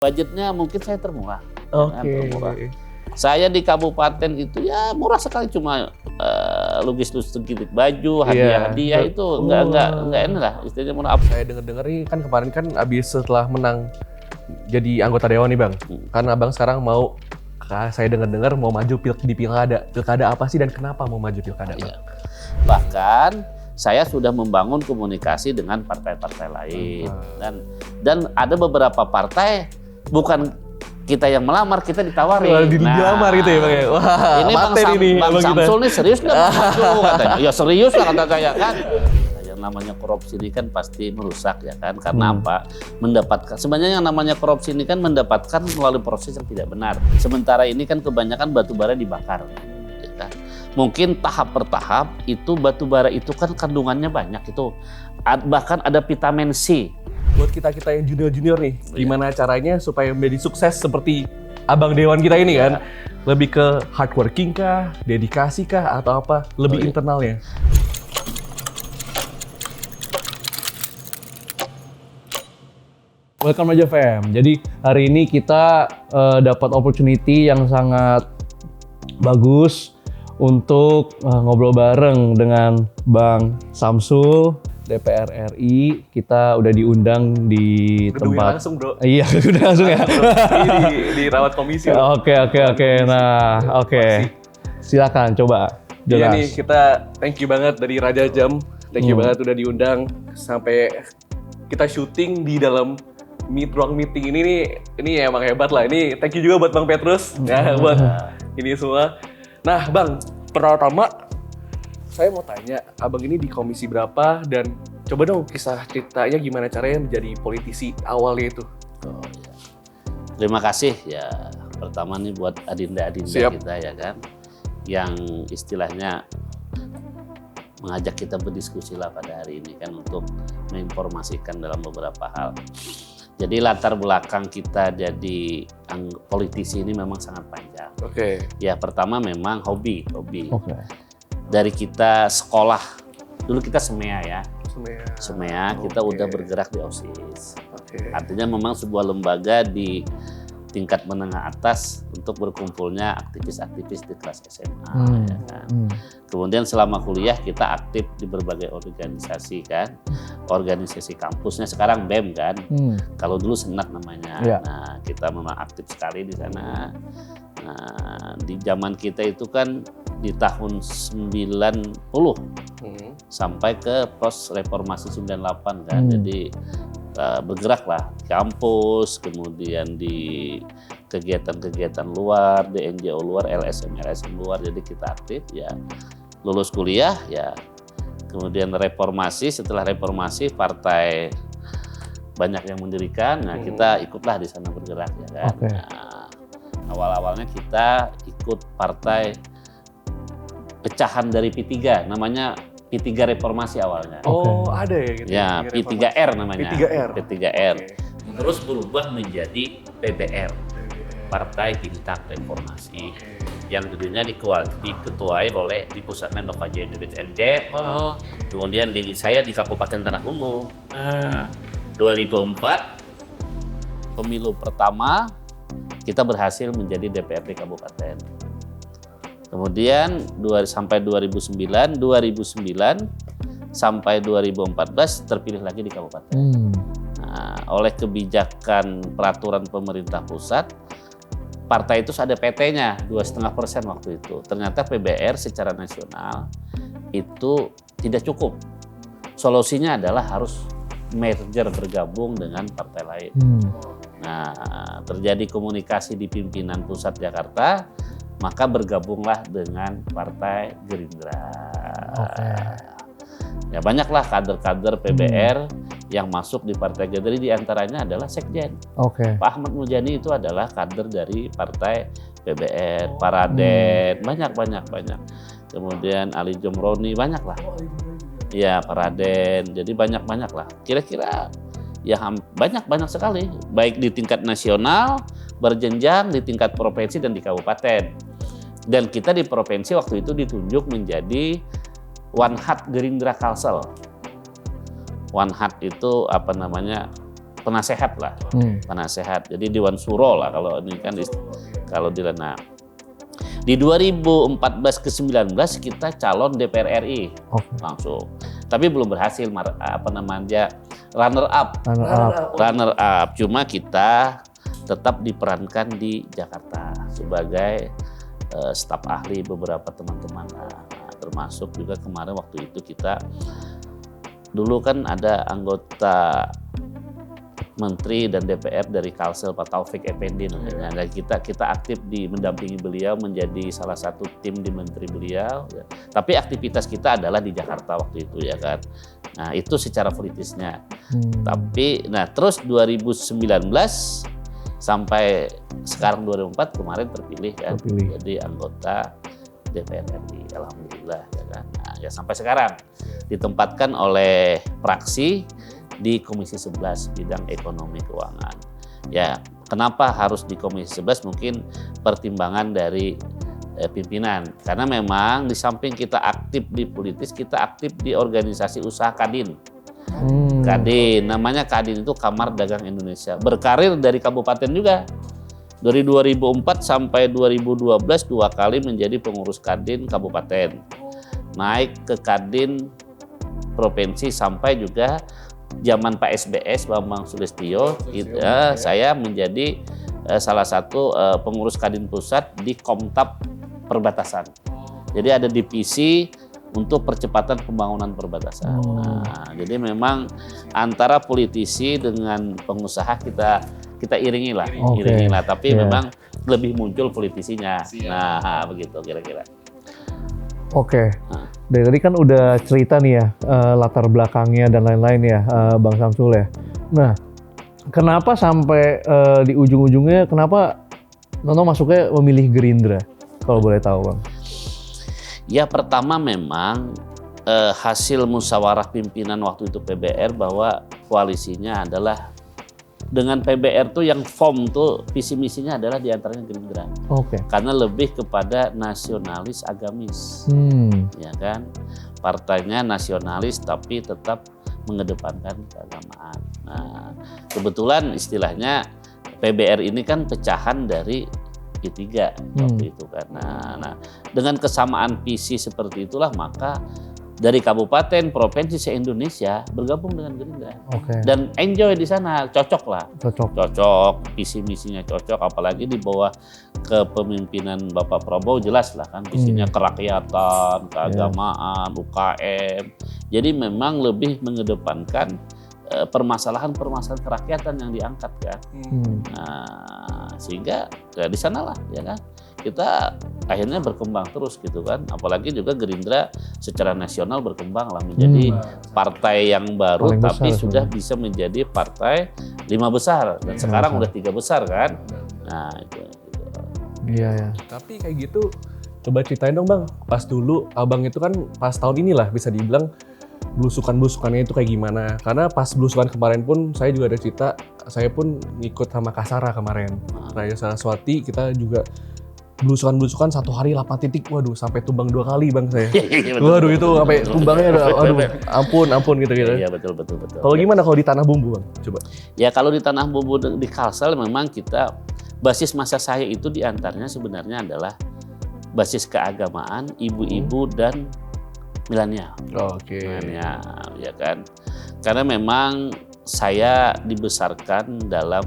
Budgetnya mungkin saya termurah. Termurah. Saya di kabupaten itu ya murah sekali, cuma logistik baju, hadiah-hadiah itu enggak enak lah, istilahnya murah. Saya dengar nih kan kemarin kan abis setelah menang jadi anggota dewan nih Bang. Karena Abang sekarang mau, saya dengar mau maju di pilkada. Pilkada apa sih dan kenapa mau maju pilkada Bang? Bahkan saya sudah membangun komunikasi dengan partai-partai lain dan ada beberapa partai bukan kita yang melamar, kita ditawari. Dilamar gitu ya Bang ya? Wah, ini Bang Samsul nih serius nggak maju katanya? Ya serius lah kata saya kan. Yang namanya korupsi ini kan pasti merusak ya kan, karena apa? Mendapatkan, sebenarnya yang namanya korupsi ini kan mendapatkan melalui proses yang tidak benar. Sementara ini kan kebanyakan batu bara dibakar. Ya kan? Mungkin tahap per tahap itu batu bara itu kan kandungannya banyak itu, bahkan ada vitamin C. Buat kita yang junior nih, gimana caranya supaya menjadi sukses seperti Abang Dewan kita ini kan? Lebih ke hardworking kah, dedikasi kah, atau apa? Lebih internalnya? Welcome aja Fam. Jadi hari ini kita dapat opportunity yang sangat bagus untuk ngobrol bareng dengan Bang Samsul, DPR RI. Kita udah diundang di tempat langsung bro. Iya, udah langsung ya. di rawat komisi. Oke. Nah, silakan coba jelas. Iya nih, kita thank you banget dari Raja Jam. Thank you banget udah diundang sampai kita syuting di dalam ruang meeting ini nih. Ini emang hebat lah. Ini thank you juga buat Bang Petrus ya buat ini semua. Nah, Bang, pertama saya mau tanya, Abang ini di komisi berapa dan coba dong kisah ceritanya gimana caranya menjadi politisi awalnya itu. Terima kasih ya, pertama nih buat adinda-adinda kita ya kan, yang istilahnya mengajak kita berdiskusi lah pada hari ini kan untuk menginformasikan dalam beberapa hal. Jadi latar belakang kita jadi politisi ini memang sangat panjang. Ya pertama memang hobi. Dari kita sekolah, dulu kita SEMEA ya. SEMEA kita udah bergerak di OSIS. Artinya memang sebuah lembaga di tingkat menengah atas untuk berkumpulnya aktivis-aktivis di kelas SMA. Ya kan? Kemudian selama kuliah kita aktif di berbagai organisasi kan, organisasi kampusnya sekarang BEM kan, kalau dulu Senat namanya. Nah kita memang aktif sekali di sana. Nah di zaman kita itu kan di tahun 90 sampai ke pos reformasi 98 kan, jadi bergerak lah kampus, kemudian di kegiatan-kegiatan luar, di NGO luar, LSM luar, jadi kita aktif ya. Lulus kuliah ya, kemudian reformasi, setelah reformasi partai banyak yang mendirikan, nah kita ikutlah di sana bergerak ya kan. Nah, awal-awalnya kita ikut partai pecahan dari P3, namanya P3 Reformasi awalnya. Ada ya gitu. Ya, P3R namanya. P3R. Terus berubah menjadi PBR, Partai Bintang Reformasi. Yang dulunya diketuai oleh di pusatnya Nova JND. Kemudian saya di Kabupaten Tanah Ungu. 2004 pemilu pertama kita berhasil menjadi DPRD Kabupaten. Kemudian sampai 2009 sampai 2014 terpilih lagi di kabupaten. Nah, oleh kebijakan peraturan pemerintah pusat, partai itu ada PT-nya 2,5% waktu itu. Ternyata PBR secara nasional itu tidak cukup. Solusinya adalah harus merger, bergabung dengan partai lain. Nah, terjadi komunikasi di pimpinan pusat Jakarta, maka bergabunglah dengan Partai Gerindra. Ya banyaklah kader-kader PBR yang masuk di Partai Gerindra, di antaranya adalah Sekjen. Pak Ahmad Mujani itu adalah kader dari Partai PBR, Pak Raden, banyak. Kemudian Ali Jomroni, banyaklah. Ya Pak Raden, jadi banyak lah. Kira-kira ya banyak sekali, baik di tingkat nasional, berjenjang di tingkat provinsi dan di kabupaten. Dan kita di provinsi waktu itu ditunjuk menjadi One Hat Gerindra Kalsel. One Hat itu penasehat lah, penasehat. Jadi Dewan Suro lah kalau ini kan kalau di Lena. Di 2014 ke 19 kita calon DPR RI langsung, tapi belum berhasil runner up. Cuma kita tetap diperankan di Jakarta sebagai staf ahli beberapa teman-teman, termasuk juga kemarin waktu itu kita dulu kan ada anggota Menteri dan DPR dari Kalsel Pak Taufik Effendi namanya. Dan kita aktif mendampingi beliau menjadi salah satu tim di Menteri beliau. Ya. Tapi aktivitas kita adalah di Jakarta waktu itu ya kan. Nah itu secara politisnya. Tapi terus 2019 sampai sekarang 2004 kemarin terpilih kan. Jadi anggota DPR RI. Alhamdulillah ya kan. Nah, ya sampai sekarang ditempatkan oleh fraksi di Komisi 11 bidang ekonomi keuangan. Ya, kenapa harus di Komisi 11? Mungkin pertimbangan dari pimpinan. Karena memang di samping kita aktif di politis, kita aktif di organisasi usaha Kadin. Kadin, namanya Kadin itu Kamar Dagang Indonesia. Berkarir dari kabupaten juga. Dari 2004 sampai 2012 2 kali menjadi pengurus Kadin kabupaten. Naik ke Kadin provinsi sampai juga zaman Pak SBS Bambang Sulistyo, saya menjadi salah satu pengurus Kadin Pusat di Komtab Perbatasan. Jadi ada divisi untuk percepatan pembangunan perbatasan. Nah, jadi memang antara politisi dengan pengusaha kita iringilah, tapi memang lebih muncul politisinya. Nah, begitu kira-kira. Oke. Dari tadi kan udah cerita nih ya latar belakangnya dan lain-lain ya Bang Samsul ya. Nah, kenapa sampai di ujung-ujungnya kenapa Nono masuknya memilih Gerindra? Kalau boleh tahu Bang. Ya pertama memang hasil musyawarah pimpinan waktu itu PBR bahwa koalisinya adalah dengan PBR tuh yang form tuh visi misinya adalah diantaranya Gerindra. Karena lebih kepada nasionalis agamis, ya kan. Partainya nasionalis tapi tetap mengedepankan keagamaan. Nah, kebetulan istilahnya PBR ini kan pecahan dari P3 waktu itu kan. Nah, dengan kesamaan visi seperti itulah maka dari kabupaten, provinsi se-Indonesia bergabung dengan Gerindra. Dan enjoy di sana, cocok lah. Cocok, visi misinya cocok, apalagi di bawah kepemimpinan Bapak Prabowo jelas lah kan visinya kerakyatan, keagamaan, UKM. Jadi memang lebih mengedepankan permasalahan-permasalahan kerakyatan yang diangkat kan. Nah, sehingga di sanalah ya kan kita akhirnya berkembang terus gitu kan, apalagi juga Gerindra secara nasional berkembang lah menjadi partai yang baru paling tapi besar, sudah bisa menjadi partai 5 besar dan sekarang udah 3 besar kan. Nah itu. Iya. Tapi kayak gitu coba ceritain dong Bang, pas dulu Abang itu kan pas tahun inilah bisa dibilang belusukan-belusukannya itu kayak gimana? Karena pas belusukan kemarin pun saya juga ada cerita, saya pun ngikut sama Kasara kemarin, Raja Saraswati, kita juga belusukan 1 hari 8 titik, waduh sampai tumbang 2 kali Bang saya. Waduh itu sampai tumbangnya aduh ampun gitu. Iya betul. Kalau gimana kalau di Tanah Bumbu Bang? Coba. Ya kalau di Tanah Bumbu di Kalsel memang kita basis masa saya itu diantaranya sebenarnya adalah basis keagamaan, ibu-ibu dan milenial. Milenial ya kan. Karena memang saya dibesarkan dalam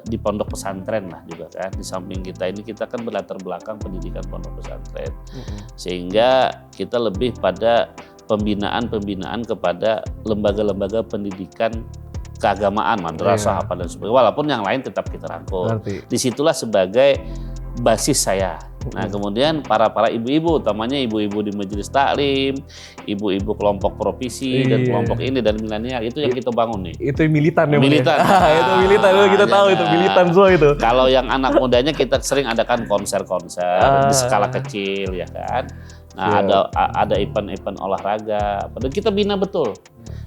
di pondok pesantren lah juga kan. Di samping kita kan berlatar belakang pendidikan pondok pesantren. Sehingga kita lebih pada pembinaan kepada lembaga-lembaga pendidikan keagamaan, madrasah apa dan sebagainya. Walaupun yang lain tetap kita rangkul. Disitulah sebagai basis saya. Nah kemudian para ibu-ibu, utamanya ibu-ibu di majelis taklim, ibu-ibu kelompok provisi dan kelompok ini dan milenial itu yang kita bangun nih. Itu militan ya. Militan. Itu militan, kita tahu itu militan semua itu. Kalau yang anak mudanya kita sering adakan konser-konser di skala kecil ya kan. Nah ada event-event olahraga, padahal kita bina betul.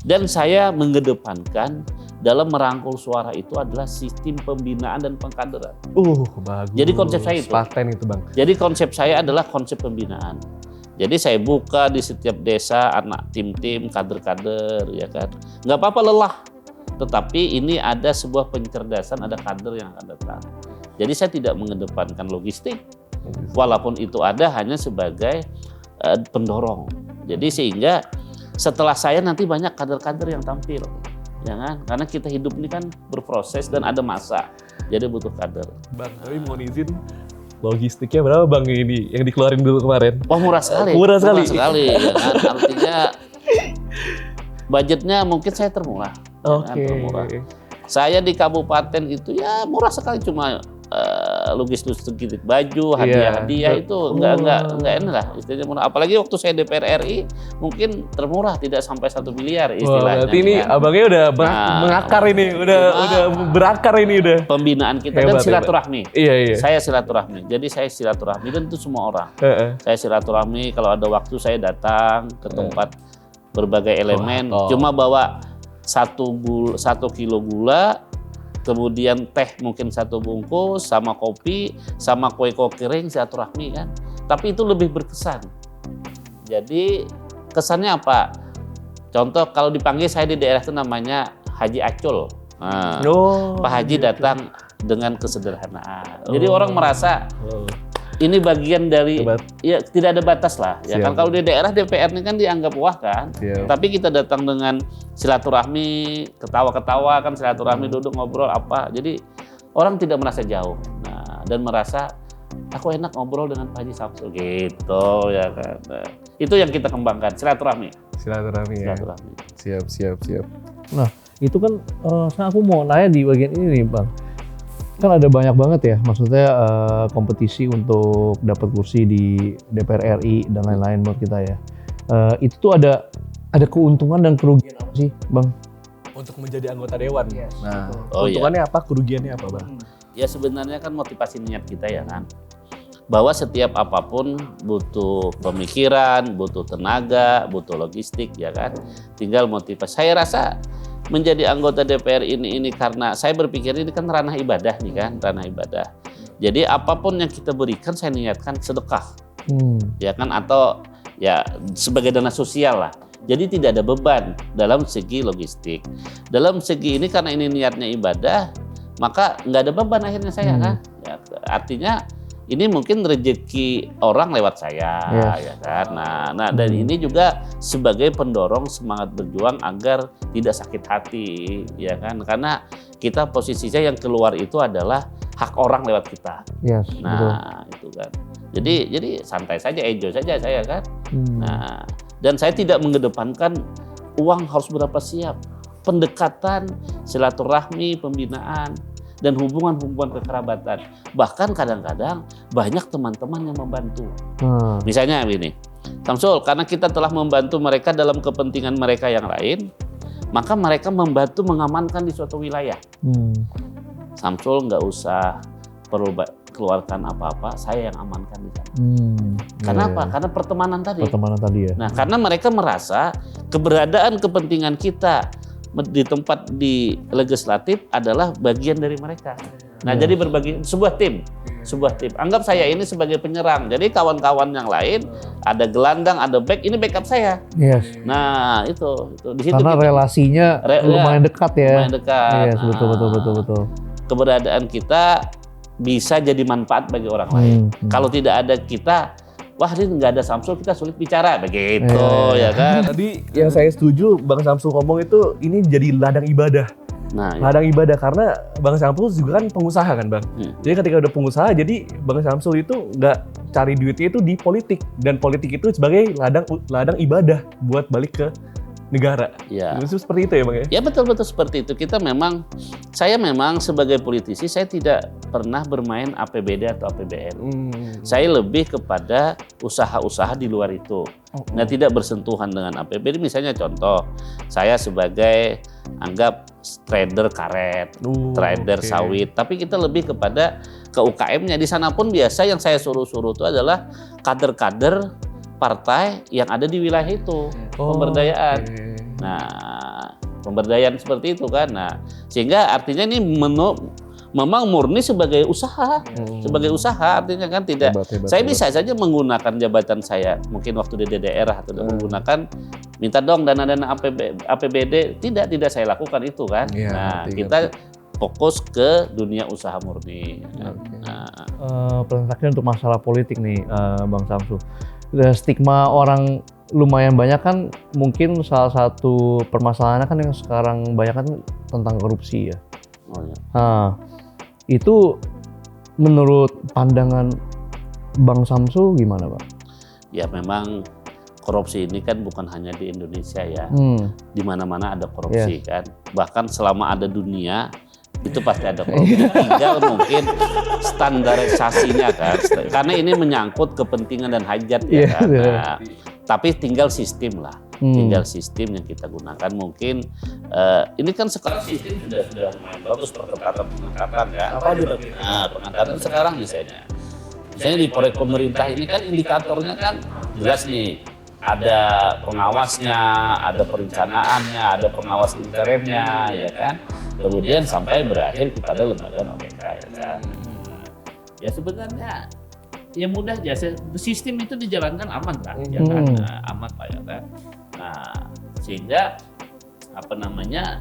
Dan saya mengedepankan dalam merangkul suara itu adalah sistem pembinaan dan pengkaderan. Bagus. Jadi konsep saya itu. Paten itu Bang. Jadi konsep saya adalah konsep pembinaan. Jadi saya buka di setiap desa anak tim-tim, kader-kader ya kan. Nggak apa-apa lelah. tetapi ini ada sebuah pencerdasan, ada kader yang akan datang. Jadi saya tidak mengedepankan logistik, walaupun itu ada hanya sebagai pendorong. Jadi sehingga setelah saya nanti banyak kader-kader yang tampil, ya kan? Karena kita hidup ini kan berproses dan ada masa, jadi butuh kader. Bang, tapi mohon izin, logistiknya berapa Bang ini yang dikeluarin dulu kemarin? Wah murah sekali. Murah sekali. Ya kan? Artinya budgetnya mungkin saya termurah. Oke. Ya kan? Termurah. Saya di kabupaten itu ya murah sekali, cuma logistik baju, hadiah-hadiah itu enggak enak lah istilahnya murah. Apalagi waktu saya DPR RI mungkin termurah, tidak sampai 1 miliar istilahnya. Berarti ini abangnya udah mengakar ini, udah berakar ini udah. Pembinaan kita Hebat, dan silaturahmi. Iya. Saya silaturahmi. Jadi saya silaturahmi dan itu semua orang. Saya silaturahmi, kalau ada waktu saya datang ke tempat berbagai elemen. Cuma bawa 1 kilo gula, kemudian teh mungkin 1 bungkus, sama kopi, sama kue kering, silaturahmi kan. Tapi itu lebih berkesan. Jadi kesannya apa? Contoh kalau dipanggil saya di daerah itu namanya Haji Acul. Nah, Pak Haji datang dengan kesederhanaan. Jadi orang merasa ini bagian dari, ya tidak ada batas lah. Ya kan kalau di daerah DPR ini kan dianggap wah kan. Tapi kita datang dengan silaturahmi, ketawa-ketawa kan, silaturahmi duduk ngobrol apa. Jadi orang tidak merasa jauh. Nah, dan merasa aku enak ngobrol dengan Pak Haji Samsul gitu ya kan. Nah, itu yang kita kembangkan, silaturahmi. Silaturahmi. Siap. Nah, itu kan aku mau nanya di bagian ini nih Bang. Kan ada banyak banget ya, maksudnya kompetisi untuk dapat kursi di DPR RI dan lain-lain menurut kita ya. Itu tuh ada keuntungan dan kerugian apa sih, Bang? Untuk menjadi anggota dewan. Nah, Oh, keuntungannya apa, kerugiannya apa, Bang? Ya sebenarnya kan motivasi niat kita ya kan. Bahwa setiap apapun butuh pemikiran, butuh tenaga, butuh logistik ya kan. Tinggal motivasi. Saya rasa menjadi anggota DPR ini karena saya berpikir ini kan ranah ibadah nih kan, ranah ibadah. Jadi apapun yang kita berikan saya niatkan sedekah, ya kan, atau ya sebagai dana sosial lah. Jadi tidak ada beban dalam segi logistik. Dalam segi ini karena ini niatnya ibadah, maka nggak ada beban akhirnya saya kan. Ya, artinya ini mungkin rezeki orang lewat saya, ya kan. Nah, dan ini juga sebagai pendorong semangat berjuang agar tidak sakit hati, ya kan. Karena kita posisinya yang keluar itu adalah hak orang lewat kita. Nah, itu kan. Jadi santai saja, enjoy saja saya kan. Nah, dan saya tidak mengedepankan uang harus berapa siap. Pendekatan, silaturahmi, pembinaan, dan hubungan-hubungan kekerabatan. Bahkan kadang-kadang banyak teman-teman yang membantu. Misalnya begini, Samsul, karena kita telah membantu mereka dalam kepentingan mereka yang lain, maka mereka membantu mengamankan di suatu wilayah. Samsul nggak usah perlu keluarkan apa-apa, saya yang amankan di sana. Kenapa? Karena pertemanan tadi. Pertemanan tadi ya. Nah, karena mereka merasa keberadaan kepentingan kita di tempat di legislatif adalah bagian dari mereka. Nah, jadi berbagi sebuah tim. Anggap saya ini sebagai penyerang. Jadi kawan-kawan yang lain ada gelandang, ada back, ini backup saya. Nah, itu di situ karena relasinya lumayan dekat ya. Lumayan dekat. Betul. Keberadaan kita bisa jadi manfaat bagi orang lain. Kalau tidak ada kita, wah ini nggak ada Samsul, kita sulit bicara begitu ya kan. Tadi yang saya setuju Bang Samsul ngomong itu ini jadi ladang ibadah. Nah, ladang ibadah karena Bang Samsul juga kan pengusaha kan Bang. Jadi ketika udah pengusaha, jadi Bang Samsul itu nggak cari duitnya itu di politik, dan politik itu sebagai ladang ibadah buat balik ke negara. Ya. Itu seperti itu ya Bang ya? Ya betul seperti itu. Saya memang sebagai politisi saya tidak pernah bermain APBD atau APBN. Saya lebih kepada usaha-usaha di luar itu. Nah, tidak bersentuhan dengan APBD. Misalnya contoh, saya sebagai anggap trader karet, trader sawit, tapi kita lebih kepada ke UKM-nya. Di sana pun biasa yang saya suruh-suruh itu adalah kader-kader partai yang ada di wilayah itu, pemberdayaan. Nah, pemberdayaan seperti itu kan. Nah, sehingga artinya ini memang murni sebagai usaha, artinya kan tidak. Saya bisa saja menggunakan jabatan saya, mungkin waktu di daerah atau menggunakan minta dong dana-dana APBD, tidak saya lakukan itu kan. Nah, kita fokus ke dunia usaha murni. Pertanyaan untuk masalah politik nih, Bang Samsu. Stigma orang lumayan banyak kan, mungkin salah satu permasalahannya kan yang sekarang banyak kan tentang korupsi ya. Nah, itu menurut pandangan Bang Samsu gimana, Bang? Ya memang korupsi ini kan bukan hanya di Indonesia ya, di mana-mana ada korupsi kan. Bahkan selama ada dunia itu pasti ada korupsi. Tinggal mungkin standarisasinya kan, karena ini menyangkut kepentingan dan hajat ya kan. Nah, tapi tinggal sistem lah, tinggal sistem yang kita gunakan. Mungkin ini kan sekarang sistem sudah lumayan bagus, perketatan pengangkatan ya. Pengangkatan sekarang misalnya di proyek pemerintah ini kan indikatornya kan jelas nih. Ada pengawasnya, ada perencanaannya, ada pengawas interimnya, ya kan. Kemudian sampai berakhir kepada lembaga OPK, ya kan. Ya sebenarnya ya mudah aja, sistem itu dijalankan aman kan, ya kan, aman Pak ya kan. Nah, sehingga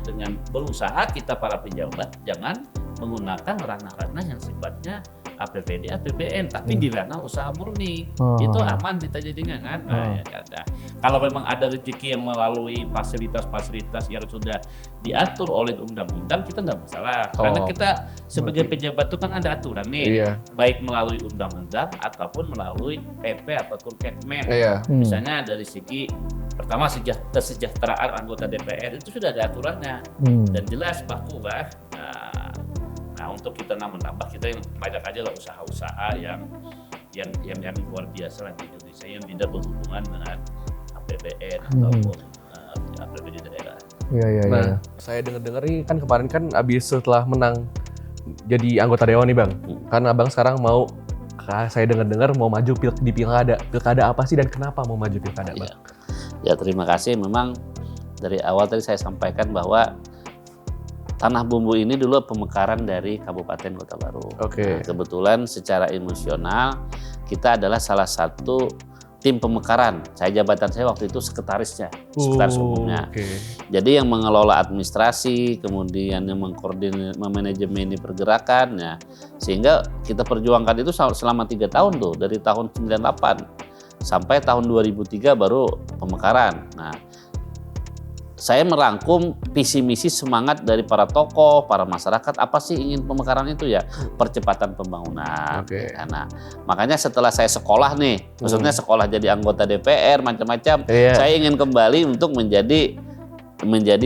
dengan berusaha kita para pejabat jangan menggunakan ranah-ranah yang sifatnya APBD, APBN, tapi di ranah usaha murni. Itu aman kita jadinya kan. Ya, kalau memang ada rezeki yang melalui fasilitas-fasilitas yang sudah diatur oleh undang-undang, kita nggak masalah. Karena kita sebagai pejabat itu kan ada aturan nih, baik melalui undang-undang ataupun melalui PP ataupun Kepmen. Misalnya dari segi pertama kesejahteraan anggota DPR itu sudah ada aturannya dan jelas baku kan. Nah, untuk kita menambah, kita yang banyak aja lah usaha-usaha yang luar biasa lah di Indonesia yang tidak berhubungan dengan APBN ataupun APBD daerah. Nah, saya dengar nih kan kemarin kan abis setelah menang jadi anggota dewan nih Bang, kan Abang sekarang mau, saya dengar mau maju di pilkada apa sih dan kenapa mau maju pilkada Bang? Ya terima kasih, memang dari awal tadi saya sampaikan bahwa Tanah Bumbu ini dulu pemekaran dari Kabupaten Kota Baru. Nah, kebetulan secara emosional kita adalah salah satu tim pemekaran. Jabatan saya waktu itu sekretarisnya, sekretaris umumnya. Jadi yang mengelola administrasi, kemudian yang mengkoordinir, memanajemen pergerakan, ya. Sehingga kita perjuangkan itu selama 3 tahun tuh, dari tahun 98 sampai tahun 2003 baru pemekaran. Nah, saya merangkum visi misi semangat dari para tokoh, para masyarakat, apa sih ingin pemekaran itu ya? Percepatan pembangunan. Nah, makanya setelah saya sekolah nih, maksudnya sekolah jadi anggota DPR, macam-macam, saya ingin kembali untuk menjadi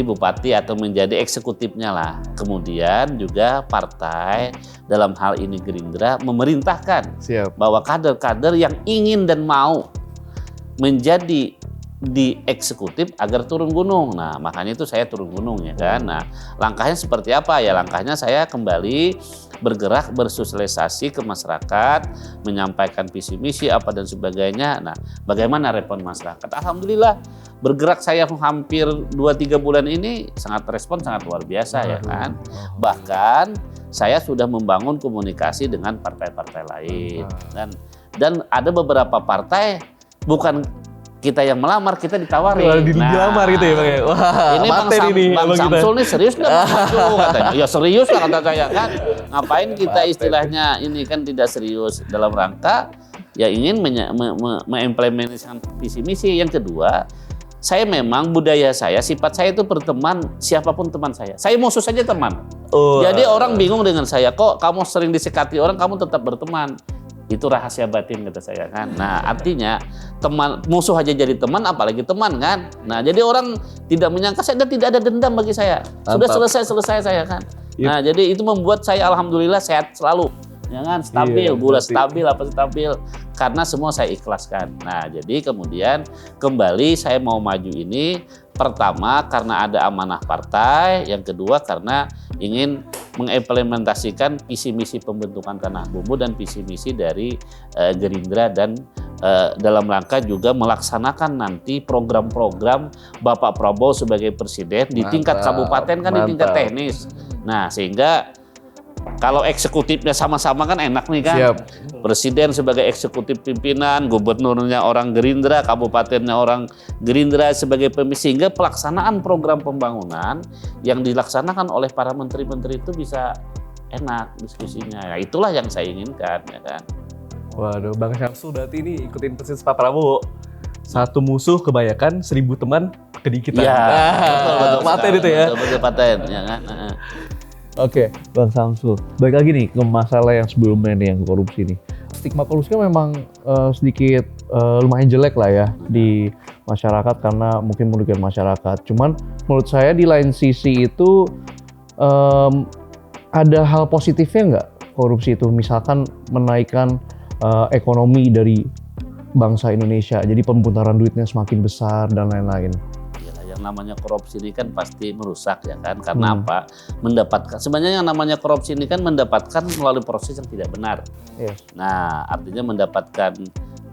bupati atau menjadi eksekutifnya lah. Kemudian juga partai, dalam hal ini Gerindra, memerintahkan bahwa kader-kader yang ingin dan mau menjadi di eksekutif agar turun gunung. Nah, makanya itu saya turun gunung ya kan. Nah, langkahnya seperti apa ya? Langkahnya saya kembali bergerak, bersosialisasi ke masyarakat, menyampaikan visi misi apa dan sebagainya. Nah, bagaimana respon masyarakat? Alhamdulillah bergerak saya hampir 2-3 bulan ini sangat luar biasa ya kan. Bahkan saya sudah membangun komunikasi dengan partai-partai lain dan ada beberapa partai bukan kita yang melamar, kita ditawarin. Dilamar gitu ya Bang ya? Wah, ini Bang Samsul nih serius nggak maju katanya. Ya serius lah kata saya kan. Ngapain kita istilahnya ini kan tidak serius dalam rangka ya ingin mengimplementasikan visi misi. Yang kedua, saya memang budaya saya, sifat saya itu berteman siapapun teman saya. Saya musuh saja teman. Jadi orang bingung dengan saya, kok kamu sering disekati orang, kamu tetap berteman. Itu rahasia batin kata saya kan. Nah, artinya teman musuh aja jadi teman, apalagi teman kan. Nah, jadi orang tidak menyangka saya, dan tidak ada dendam bagi saya. Sudah selesai saya kan. Nah, jadi itu membuat saya alhamdulillah sehat selalu. Ya kan, stabil, gula stabil, apa stabil, karena semua saya ikhlaskan. Nah, jadi kemudian kembali saya mau maju ini, pertama karena ada amanah partai, yang kedua karena ingin mengimplementasikan visi misi pembentukan Tanah Bumbu dan visi misi dari Gerindra dan dalam rangka juga melaksanakan nanti program-program Bapak Prabowo sebagai presiden di tingkat kabupaten kan, di tingkat teknis. Nah, sehingga Kalau eksekutifnya sama-sama kan enak nih kan. Siap. Presiden sebagai eksekutif pimpinan, gubernurnya orang Gerindra, kabupatennya orang Gerindra sebagai pemimpin, sehingga pelaksanaan program pembangunan yang dilaksanakan oleh para menteri-menteri itu bisa enak diskusinya. Ya, itulah yang saya inginkan, ya kan. Waduh, Bang Syamsul berarti ini ikutin persis Pak Prabowo. Satu musuh kebanyakan, 1000 teman kedikitan. Iya, betul paten itu ya. Betul paten, ya kan. Oke, Bang Samsul. Balik lagi nih ke masalah yang sebelumnya nih, yang korupsi nih. Stigma korupsi kan memang sedikit lumayan jelek lah ya di masyarakat karena mungkin merugikan masyarakat. Cuman menurut saya di lain sisi itu ada hal positifnya nggak korupsi itu? Misalkan menaikkan ekonomi dari bangsa Indonesia, jadi pemutaran duitnya semakin besar dan lain-lain. Yang namanya korupsi ini kan pasti merusak, ya kan, karena apa? Mendapatkan, sebenarnya yang namanya korupsi ini kan mendapatkan melalui proses yang tidak benar. Yes. Nah, artinya mendapatkan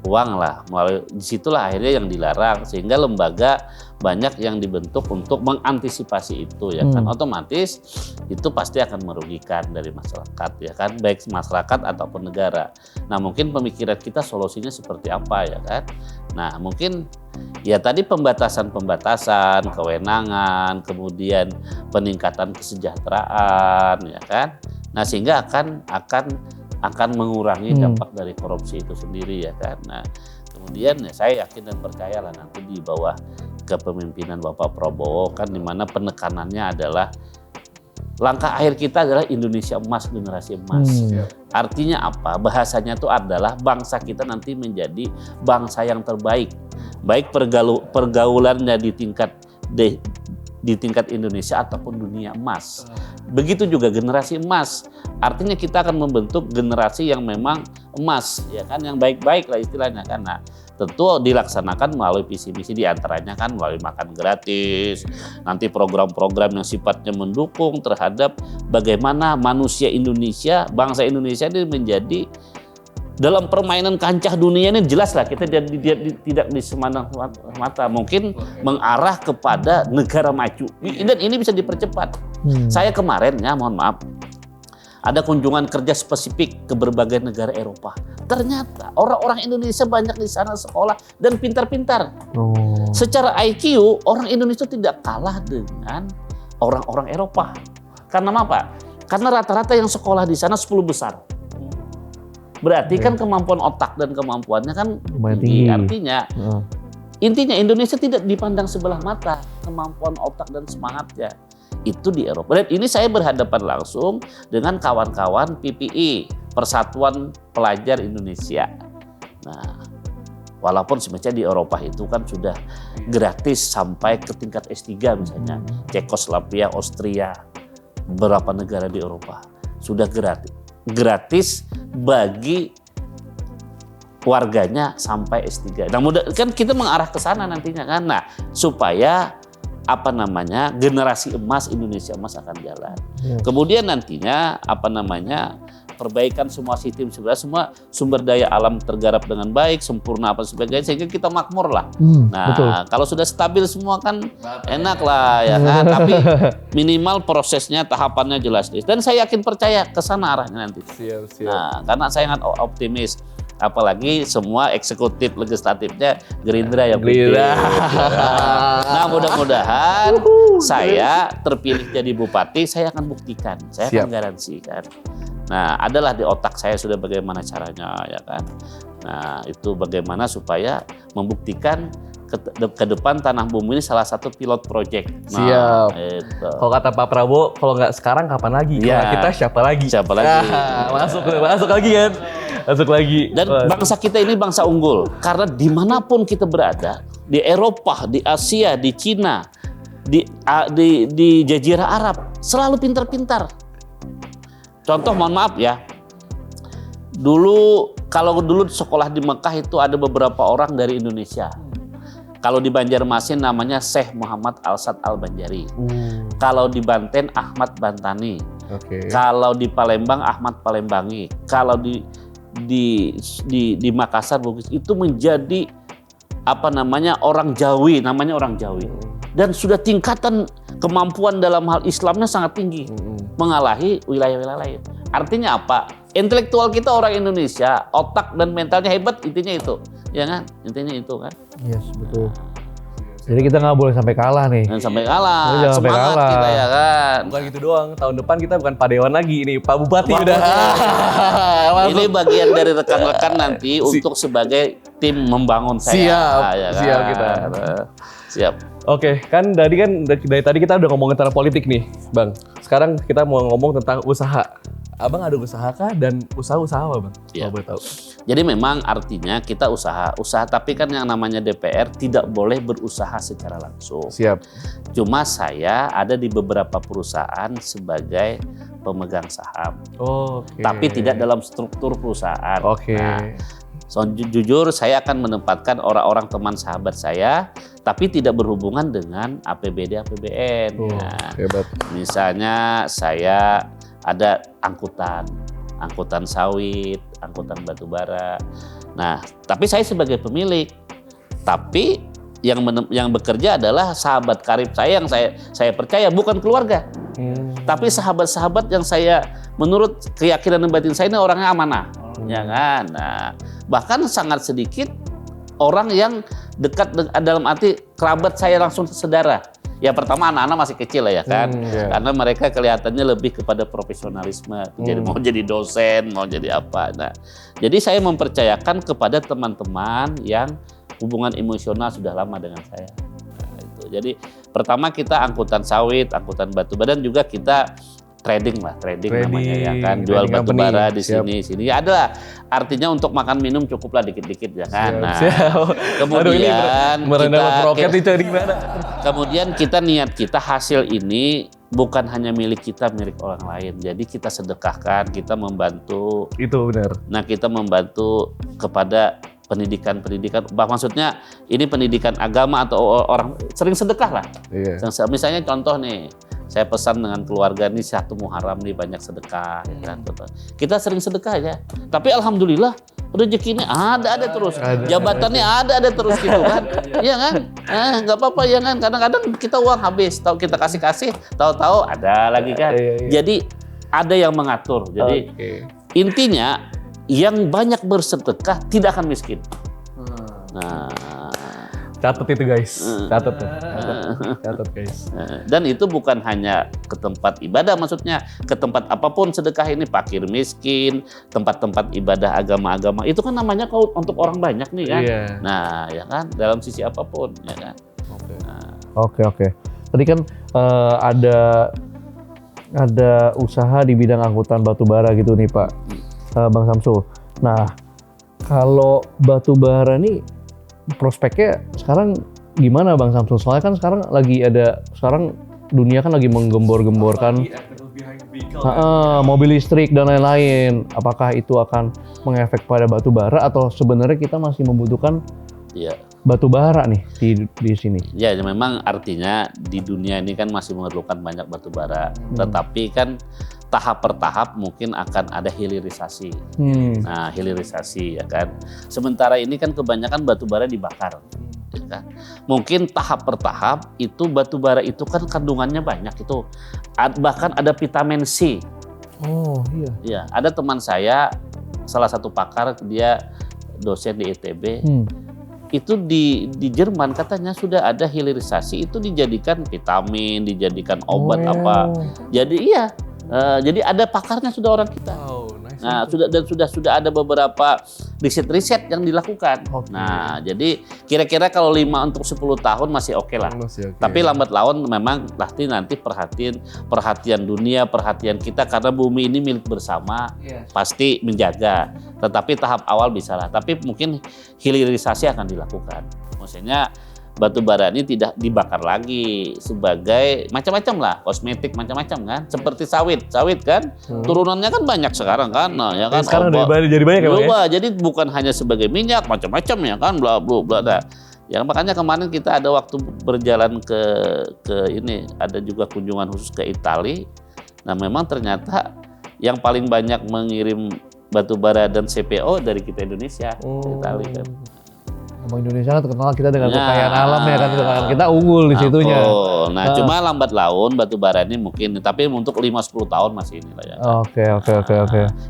uang lah, melalui disitulah akhirnya yang dilarang, sehingga lembaga banyak yang dibentuk untuk mengantisipasi itu, ya kan. Otomatis itu pasti akan merugikan dari masyarakat, ya kan, baik masyarakat ataupun negara. Nah, mungkin pemikiran kita solusinya seperti apa, ya kan. Nah, mungkin ya tadi pembatasan kewenangan, kemudian peningkatan kesejahteraan, ya kan. Nah, sehingga akan mengurangi dampak dari korupsi itu sendiri, ya kan. Nah, kemudian ya saya yakin dan percayalah nanti di bawah kepemimpinan Bapak Prabowo kan, di mana penekanannya adalah langkah akhir kita adalah Indonesia emas, generasi emas. Artinya apa? Bahasanya itu adalah bangsa kita nanti menjadi bangsa yang terbaik, baik pergaulannya di tingkat Indonesia ataupun dunia emas. Begitu juga generasi emas. Artinya kita akan membentuk generasi yang memang emas, ya kan, yang baik-baik lah istilahnya kan. Nah, tentu dilaksanakan melalui visi misi, diantaranya kan melalui makan gratis, nanti program-program yang sifatnya mendukung terhadap bagaimana manusia Indonesia, bangsa Indonesia ini menjadi dalam permainan kancah dunia ini, jelas lah kita tidak di semata mata, mungkin mengarah kepada negara maju, dan ini bisa dipercepat. Saya kemarin, ya mohon maaf, ada kunjungan kerja spesifik ke berbagai negara Eropa. Ternyata orang-orang Indonesia banyak di sana sekolah dan pintar-pintar. Secara IQ, orang Indonesia tidak kalah dengan orang-orang Eropa. Karena apa? Karena rata-rata yang sekolah di sana 10 besar. Berarti kan kemampuan otak dan kemampuannya kan tinggi. Artinya, intinya Indonesia tidak dipandang sebelah mata kemampuan otak dan semangatnya. Itu di Eropa. Dan ini saya berhadapan langsung dengan kawan-kawan PPI, Persatuan Pelajar Indonesia. Nah, walaupun sebenarnya di Eropa itu kan sudah gratis sampai ke tingkat S3 misalnya. Cekoslovakia, Austria, beberapa negara di Eropa sudah gratis bagi warganya sampai S3. Nah, mudah kan kita mengarah ke sana nantinya kan. Nah, supaya generasi emas Indonesia emas akan jalan. Kemudian nantinya perbaikan semua sistem, semua sumber daya alam tergarap dengan baik, sempurna apa sebagainya, sehingga kita makmur lah. Nah, kalau sudah stabil semua kan enak lah, ya kan. Tapi minimal prosesnya, tahapannya jelas. Dan saya yakin percaya ke sana arahnya nanti. Siap. Nah, karena saya sangat optimis. Apalagi semua eksekutif legislatifnya Gerindra yang pimpin. Nah, mudah-mudahan saya terpilih jadi bupati, saya akan buktikan, saya akan garansikan. Nah, adalah di otak saya sudah bagaimana caranya, ya kan. Nah, itu bagaimana supaya membuktikan ke depan Tanah Bumbu ini salah satu pilot project. Nah, siap. Itu. Kalau kata Pak Prabowo, kalau nggak sekarang kapan lagi? Ya. Kalau kita siapa lagi? Siapa lagi? Masuk lagi kan? Masuk lagi. Dan bangsa kita ini bangsa unggul karena dimanapun kita berada, di Eropa, di Asia, di Cina, di Jazirah Arab, selalu pintar-pintar. Contoh, mohon maaf ya, kalau dulu sekolah di Mekah itu ada beberapa orang dari Indonesia. Kalau di Banjarmasin namanya Syekh Muhammad Al-Sad Al-Banjari. Kalau di Banten Ahmad Bantani. Kalau di Palembang Ahmad Palembangi. Kalau di Makassar itu menjadi orang Jawi, namanya orang Jawi. dan sudah tingkatan kemampuan dalam hal Islamnya sangat tinggi, mengalahi wilayah-wilayah lain. Artinya apa? Intelektual kita orang Indonesia, otak dan mentalnya hebat, intinya itu, ya kan? Intinya itu kan. Yes, betul. Jadi kita nggak boleh sampai kalah nih. Dan sampai kalah, Jangan sampai semangat kalah. kita ya kan. Bukan gitu doang, tahun depan kita bukan Pak Dewan lagi, ini Pak Bupati udah. Ini bagian dari rekan-rekan nanti untuk sebagai tim membangun saya. Siap, ya kan? siap kita. Siap. Oke, dari tadi kita udah ngomongin tentang politik nih, Bang. Sekarang kita mau ngomong tentang usaha. Abang ada usaha kah dan usaha apa, Bang? Iya. Kalau boleh tahu. Jadi memang artinya kita usaha, tapi kan yang namanya DPR tidak boleh berusaha secara langsung. Siap. Cuma saya ada di beberapa perusahaan sebagai pemegang saham, Oke. tapi tidak dalam struktur perusahaan. Oke. Nah, jujur saya akan menempatkan orang-orang teman sahabat saya, tapi tidak berhubungan dengan APBD APBN. Nah, Hebat. misalnya saya ada angkutan sawit, angkutan batu bara. Nah, tapi saya sebagai pemilik, tapi yang bekerja adalah sahabat karib saya yang saya percaya, bukan keluarga. Tapi sahabat-sahabat yang saya menurut keyakinan dan batin saya ini orangnya amanah, ya kan. Nah, bahkan sangat sedikit orang yang dekat dalam arti kerabat saya langsung saudara. Ya pertama anak-anak masih kecil lah ya kan, karena mereka kelihatannya lebih kepada profesionalisme, jadi mau jadi dosen, mau jadi apa. Nah, jadi saya mempercayakan kepada teman-teman yang hubungan emosional sudah lama dengan saya. Nah, itu. Jadi pertama kita angkutan sawit, angkutan batu bara, dan juga kita trading namanya ya kan, jual batu bara di sini. Ya adalah artinya untuk makan minum cukuplah dikit-dikit ya kan. Nah, kemudian kita niat kita hasil ini bukan hanya milik kita, milik orang lain. Jadi kita sedekahkan, kita membantu. Itu benar. Nah, kita membantu kepada pendidikan. Maksudnya ini pendidikan agama atau orang sering sedekah lah. Iya. Misalnya contoh nih, saya pesan dengan keluarga nih 1 Muharram nih banyak sedekah, ya kan? Kita sering sedekah ya. Tapi alhamdulillah rezekinya ada terus, jabatannya ada terus gitu kan, iya kan? Nggak apa-apa ya kan. Kadang-kadang kita uang habis, tahu kita kasih, tahu-tahu ada lagi kan. Jadi ada yang mengatur. Jadi intinya yang banyak bersedekah tidak akan miskin. Nah, catat itu guys, catat guys. Dan itu bukan hanya ke tempat ibadah, maksudnya ke tempat apapun sedekah ini, fakir miskin, tempat-tempat ibadah agama-agama itu kan namanya kalau untuk orang banyak nih kan. Nah, ya kan dalam sisi apapun ya kan. Oke. Tadi kan ada usaha di bidang angkutan batu bara gitu nih Pak, Bang Samsul. Nah, kalau batu bara nih prospeknya sekarang gimana Bang Samsul? Soalnya kan sekarang dunia kan lagi menggembor-gemborkan mobil listrik dan lain-lain. Apakah itu akan mengefek pada batu bara atau sebenarnya kita masih membutuhkan batu bara nih di sini? Ya, memang artinya di dunia ini kan masih memerlukan banyak batu bara, tetapi kan tahap per tahap mungkin akan ada hilirisasi. Nah, hilirisasi ya kan. Sementara ini kan kebanyakan batu bara dibakar. Ya kan? Mungkin tahap per tahap itu batu bara itu kan kandungannya banyak itu. Bahkan ada vitamin C. Oh iya. Ya, ada teman saya salah satu pakar, dia dosen di ITB. Itu di Jerman katanya sudah ada hilirisasi, itu dijadikan vitamin, dijadikan obat apa. Jadi jadi ada pakarnya sudah orang kita. Nah, sudah ada beberapa riset yang dilakukan. Nah, jadi kira-kira kalau 5 untuk 10 tahun masih oke lah. Tapi lambat laun memang nanti perhatian dunia, perhatian kita karena bumi ini milik bersama, pasti menjaga. Tetapi tahap awal bisa lah. Tapi mungkin hilirisasi akan dilakukan. Maksudnya batu bara ini tidak dibakar lagi sebagai macam-macam lah, kosmetik macam-macam kan, seperti sawit kan, turunannya kan banyak sekarang kan, nah, ya kan. Sekarang jadi banyak ya. Jadi bukan hanya sebagai minyak, macam-macam ya kan, bla bla bla. Nah, ya makanya kemarin kita ada waktu berjalan ke ini, ada juga kunjungan khusus ke Italia. Nah, memang ternyata yang paling banyak mengirim batu bara dan CPO dari kita Indonesia, Italia kan. Emang Indonesia kan terkenal kita dengan Nah. kekayaan alam ya kan, kita unggul di situnya. Nah, cuma lambat laun batu bara ini mungkin, tapi untuk 5-10 tahun masih ini lah ya. Oke.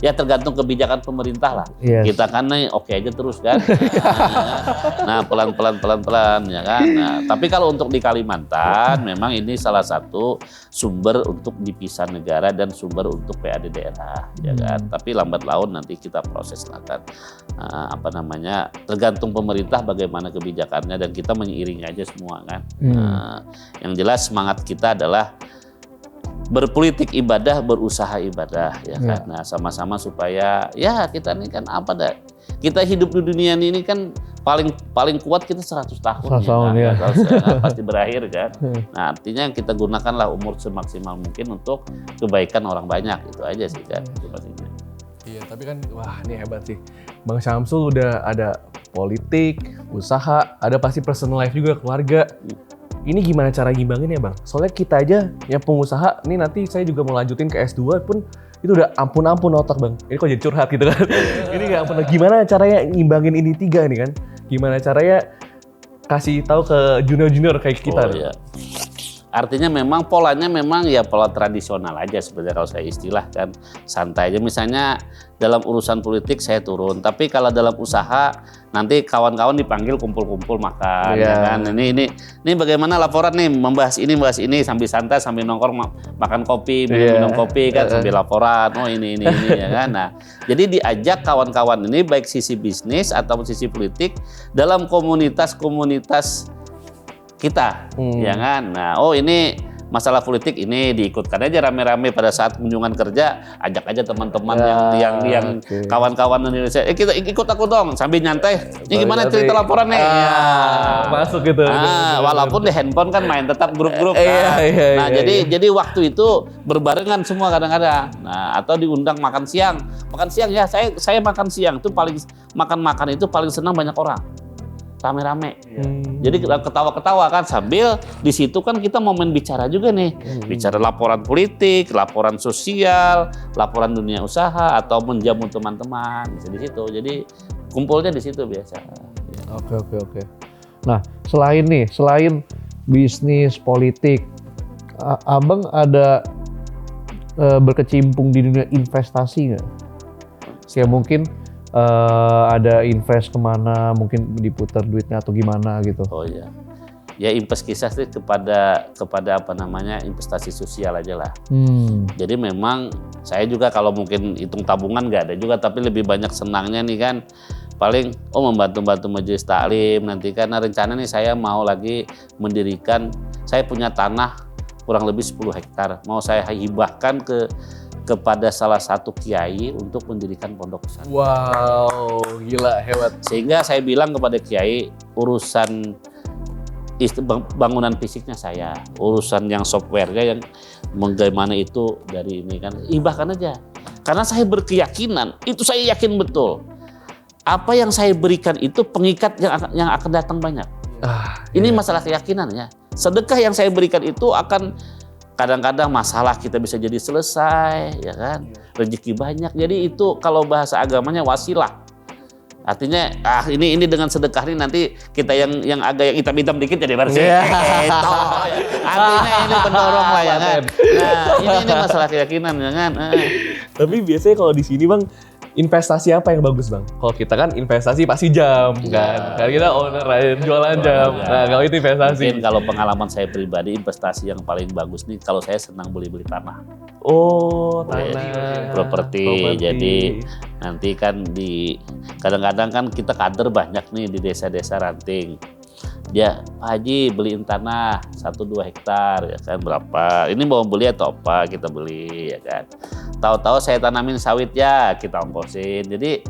Ya tergantung kebijakan pemerintah lah. Yes. Kita kan nih oke aja terus kan. Nah, pelan-pelan ya kan. Nah, tapi kalau untuk di Kalimantan memang ini salah satu sumber untuk dipisah negara dan sumber untuk PAD daerah ya kan. Tapi lambat laun nanti kita proses akan tergantung pemerintah bagaimana kebijakannya dan kita mengiringi aja semua kan. Yang jelas semangat kita adalah berpolitik ibadah, berusaha ibadah ya kan. Nah, sama-sama supaya ya kita ini kan kita hidup di dunia ini kan paling kuat kita 100 tahun 100 tahun, ya. Pasti berakhir kan. Nah, artinya kita gunakanlah umur semaksimal mungkin untuk kebaikan orang banyak, itu aja sih kan. Iya, tapi kan wah ini hebat sih. Bang Syamsul udah ada politik, usaha, ada pasti personal life juga, keluarga. Ini gimana cara ngimbangin ya Bang? Soalnya kita aja yang pengusaha, ini nanti saya juga mau lanjutin ke S2 pun itu udah ampun-ampun otak Bang. Ini kok jadi curhat gitu kan. Ini gak ampun. Gimana caranya ngimbangin ini 3 nih kan? Gimana caranya kasih tahu ke junior-junior kayak kita? Iya. Artinya memang polanya memang ya pola tradisional aja sebenarnya kalau saya istilahkan, santai aja. Misalnya dalam urusan politik saya turun, tapi kalau dalam usaha nanti kawan-kawan dipanggil kumpul-kumpul makan ya kan. Ini bagaimana laporan nih, membahas ini sambil santai sambil nongkrong makan kopi, minum kopi kan sambil laporan. Oh ini ya kan. Nah, jadi diajak kawan-kawan ini baik sisi bisnis ataupun sisi politik dalam komunitas kita, ya kan. Nah, ini masalah politik ini diikutkan aja rame-rame pada saat kunjungan kerja, ajak aja teman-teman yang kawan-kawan Indonesia. Kita ikut aku dong, sambil nyantai. Ini gimana cerita laporan nih? Masuk gitu. Walaupun di handphone kan main tetap grup-grup kan. Nah, jadi waktu itu berbarengan semua kadang-kadang. Nah, atau diundang makan siang. Makan siang ya, saya makan siang itu paling makan itu paling senang banyak orang. Rame-rame. Jadi ketawa-ketawa kan sambil di situ kan kita momen bicara juga nih. Bicara laporan politik, laporan sosial, laporan dunia usaha atau menjamu teman-teman di situ. Jadi kumpulnya di situ biasa. Oke. Nah, selain bisnis, politik, Abang ada berkecimpung di dunia investasi nggak? Kayak mungkin ada invest kemana, mungkin diputar duitnya atau gimana gitu. Oh iya. Ya investasi kepada investasi sosial aja lah. Jadi memang saya juga kalau mungkin hitung tabungan nggak ada juga, tapi lebih banyak senangnya nih kan. Paling membantu majelis taklim nanti karena rencana nih saya mau lagi mendirikan, saya punya tanah kurang lebih 10 hektar. Mau saya hibahkan kepada salah satu kiai untuk mendirikan pondok pesantren. Wow, gila, hebat. Sehingga saya bilang kepada kiai, urusan bangunan fisiknya saya, urusan yang softwarenya yang bagaimana itu dari ini kan, hibahkan aja. Karena saya berkeyakinan, itu saya yakin betul. Apa yang saya berikan itu pengikat yang akan datang banyak. Ini masalah keyakinan ya. Sedekah yang saya berikan itu akan kadang-kadang masalah kita bisa jadi selesai, ya kan? Rezeki banyak. Jadi itu kalau bahasa agamanya wasilah. Artinya ini dengan sedekah ini nanti kita yang agak yang hitam-hitam dikit jadi bersih. Artinya ini pendorong lah ya kan. Nah, ini masalah keyakinan ya kan. Tapi biasanya kalau di sini Bang, investasi apa yang bagus Bang? Kalau kita kan investasi pasti jam kan. Karena kita owner jualan jam. Nah, kalau itu investasi. Mungkin kalau pengalaman saya pribadi investasi yang paling bagus nih kalau saya senang beli tanah. Oh, tanah. Properti. Jadi nanti kan kadang-kadang kan kita kader banyak nih di desa-desa ranting. Dia, Pak Haji beliin tanah 1-2 hektar ya kan, berapa? Ini mau beli atau apa? Kita beli ya kan. Tahu-tahu saya tanamin sawit ya, kita ongkosin. Jadi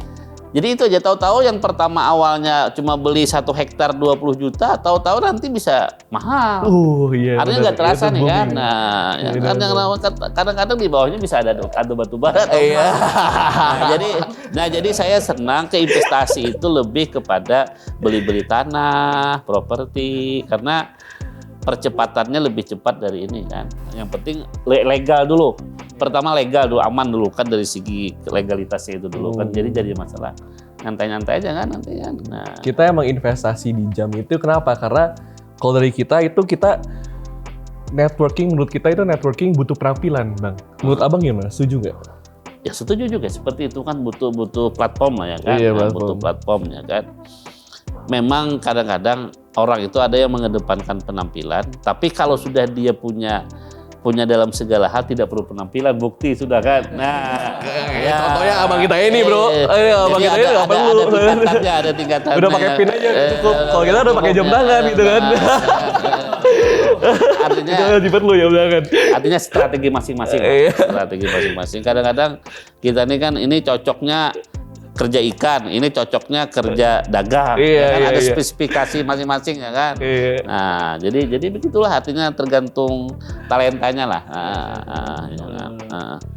itu aja, tahu-tahu yang pertama awalnya cuma beli 1 hektar 20 juta, tahu-tahu nanti bisa mahal. Iya. Artinya nggak terasa nih kan. Nah, ya kan yang kadang-kadang di bawahnya bisa ada batu bara. Jadi saya senang ke investasi itu lebih kepada beli tanah, properti, karena percepatannya lebih cepat dari ini kan. Yang penting legal dulu. Pertama legal dulu, aman dulu kan dari segi legalitasnya itu dulu kan. Jadi masalah. nyantai-nyantai aja kan nanti kan. Nah, Kita emang investasi di jam itu kenapa? Karena kalau dari kita networking, menurut kita itu networking butuh penampilan, Bang. Menurut Abang gimana? Setuju nggak? ya setuju juga seperti itu kan butuh platform lah ya kan. Iya, Nah, platform. butuh platform ya kan. Memang kadang-kadang orang itu ada yang mengedepankan penampilan, tapi kalau sudah dia punya dalam segala hal tidak perlu penampilan, bukti sudah kan. Nah, ya. Contohnya abang kita ini, Bro. Abang Jadi kita ini nggak perlu. ada tingkatannya. Udah pakai pin aja cukup. Kalau kita udah pakai jam tangan gitu kan. Artinya Itu perlu jam tangan. artinya strategi masing-masing. Iya. Strategi masing-masing. Kadang-kadang kita ini kan ini cocoknya kerja ikan, ini cocoknya kerja dagang. Iya, Ya kan iya, ada iya. spesifikasi masing-masing ya kan. Iya. Nah, jadi begitulah artinya tergantung talentanya lah. Ya kan?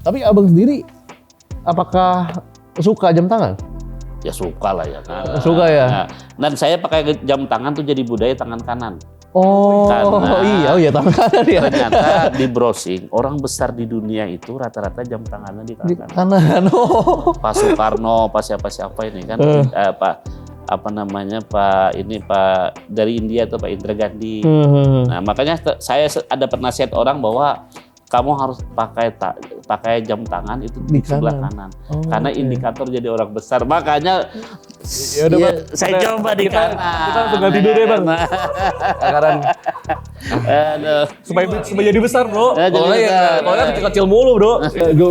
Tapi abang sendiri apakah suka jam tangan? Ya suka lah ya kan. Suka ya? Nah, dan saya pakai jam tangan tuh jadi budaya tangan kanan. Oh Karena- iya tangan kanan ya. Ternyata di browsing orang besar di dunia itu rata-rata jam tangannya di Di tangan kanan. kanan. Oh. Pak Soekarno, Pak siapa ini kan, Pak dari India atau Pak Indra Gandhi. Nah makanya saya ada penasihat orang bahwa kamu harus pakai jam tangan itu di Di sebelah kanan. kanan, Oh, karena oke. indikator jadi orang besar. Makanya Ya udah, ya, Bang. saya coba di kanan. Kita langsung ganti dulu deh, Bang. Sekarang Aduh. supaya jadi besar, Bro. Ya, jadi besar. Kalau kecil-kecil mulu, Bro.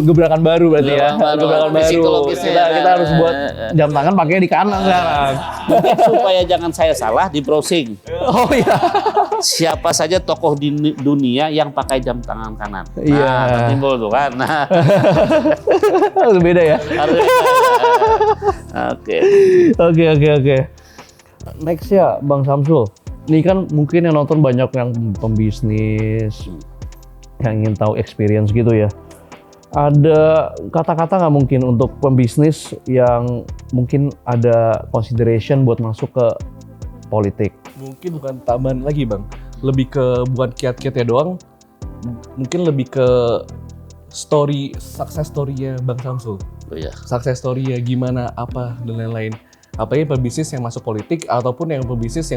Gebrakan baru berarti ya. Gebrakan baru. Psikologisnya ya. Kita harus buat jam tangan pakai di kanan sekarang. Mungkin supaya jangan saya salah di browsing. Oh iya. Siapa saja tokoh di dunia yang pakai jam tangan kanan. Iya. Nah, timbul tuh kan. Nah, Harus beda ya. harus Oke. Oke. Next ya Bang Samsul. Ini kan mungkin yang nonton banyak yang pembisnis, yang ingin tahu experience gitu ya. Ada kata-kata nggak mungkin untuk pembisnis yang mungkin ada consideration buat masuk ke politik? Mungkin bukan tambahan lagi, Bang. Lebih ke bukan kiat-kiatnya doang. Mungkin lebih ke success story-nya Bang Samsul. Oh ya. Success story-nya gimana, apa, dan lain-lain. Apalagi pebisnis yang masuk politik ataupun yang pebisnis